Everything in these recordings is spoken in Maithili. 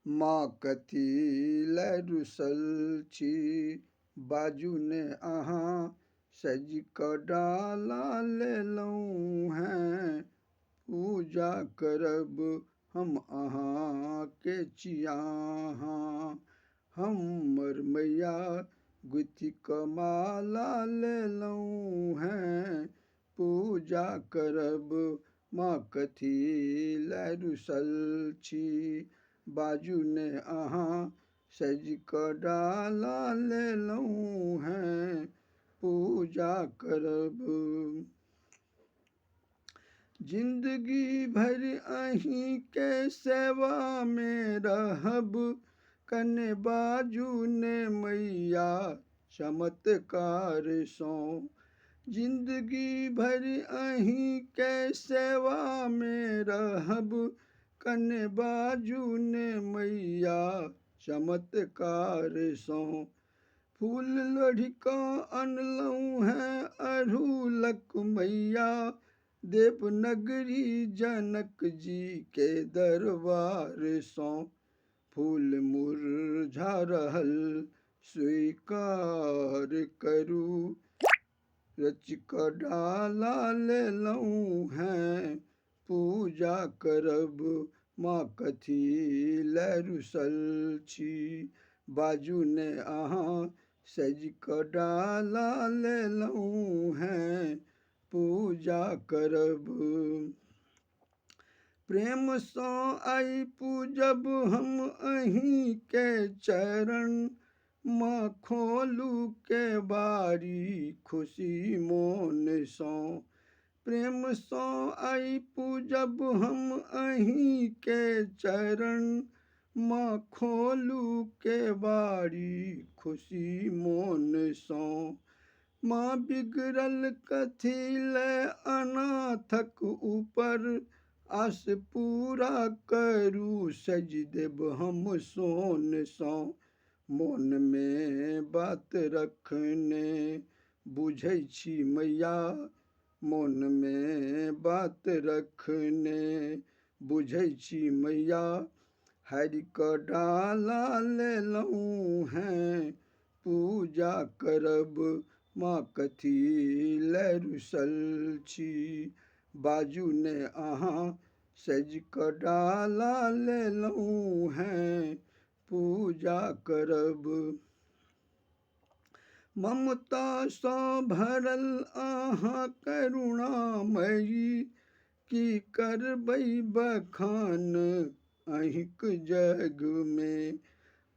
माँ कथी लए रुसल छी, बाजू ने अहाँ सजि कऽ डाला लेलहुँ हैं। पूजा करब हम अहाँके छी अहाँ, हमर मैया गुथि कऽ माला लेलहुँ हैं। पूजा करब माँ कथी लए रुसल छी, बाजू ने अहाँ सजि कऽ डाला लेलहुँ हैं। पूजा करब जिंदगी भरि अहींके सेवा में रहब, कने बाजू ने मैया चमत्कार सँ। जिंदगी भरि अहींके सेवा में रहब, कने बाजू ने मैया चमत्कार सँ। फूल लोढ़ि कऽ अनलहुँ हैं अड़हुलक मैया, देवनगरी जनक जी के दरबार सँ। फूल मुरझा रहल स्वीकार करू, रचि कऽ डाला लेलहुँ हैं। पूजा करब माँ कथी लए रुसल छी, बाजू ने अहाँ सजि कऽ डाला लेलहुँ हैं। पूजा करब प्रेम सँ आइ पूजब हम अहींके चरण, माँ खोलू केबाड़ी खुशी मोन सँ। प्रेम सँ आइ पूजब हम अहींके चरण, माँ खोलू केबाड़ी खुशी मोन सँ। माँ बिगड़ल कथी लए अनाथक ऊपर, आस पूरा करू सजि देब हम सोन सँ। मोन में बात रखने बुझै छी मैया, मोन में बात रखने बुझै छी मैया। हरि कऽ डाला लेलहुँ हैं। पूजा करब माँ कथी लए रुसल छी, बाजू ने अहाँ सजि कऽ डाला लेलहुँ हैं। पूजा करब ममता सँ भरल अहाँ करुणामयी, की करबै बखान अहींक जग में।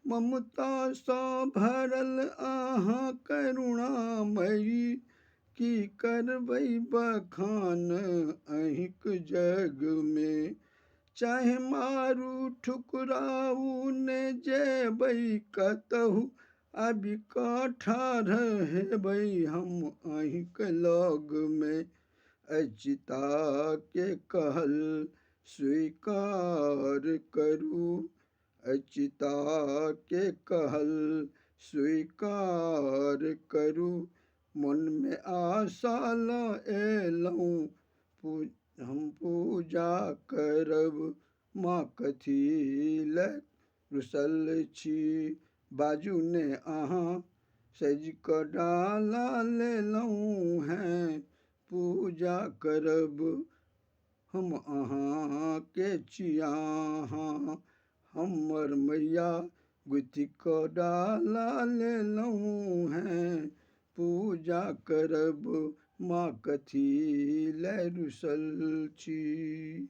ममता सँ भरल अहाँ करुणामयी, की करबै बखान अहींक जग में। चाहे मारू ठुकराऊ ने जेबै कतहु, आबि कऽ ठाढ़ हेबै हम अहींक लग में। अचिता के कहल स्वीकार करू, अचिता के कहल स्वीकार करू। मन में आशा लऽ एलहुँ हम पूजा करब, माँ कथी लए रुसल छी, बाजू ने अहाँ सजि कऽ डाला लेलहुँ हैं। पूजा करब हम अहाँके छी अहाँ, हमर मैया गुथि कऽ डाला लेलहुँ हैं। पूजा करब माँ कथी लए रुसल छी।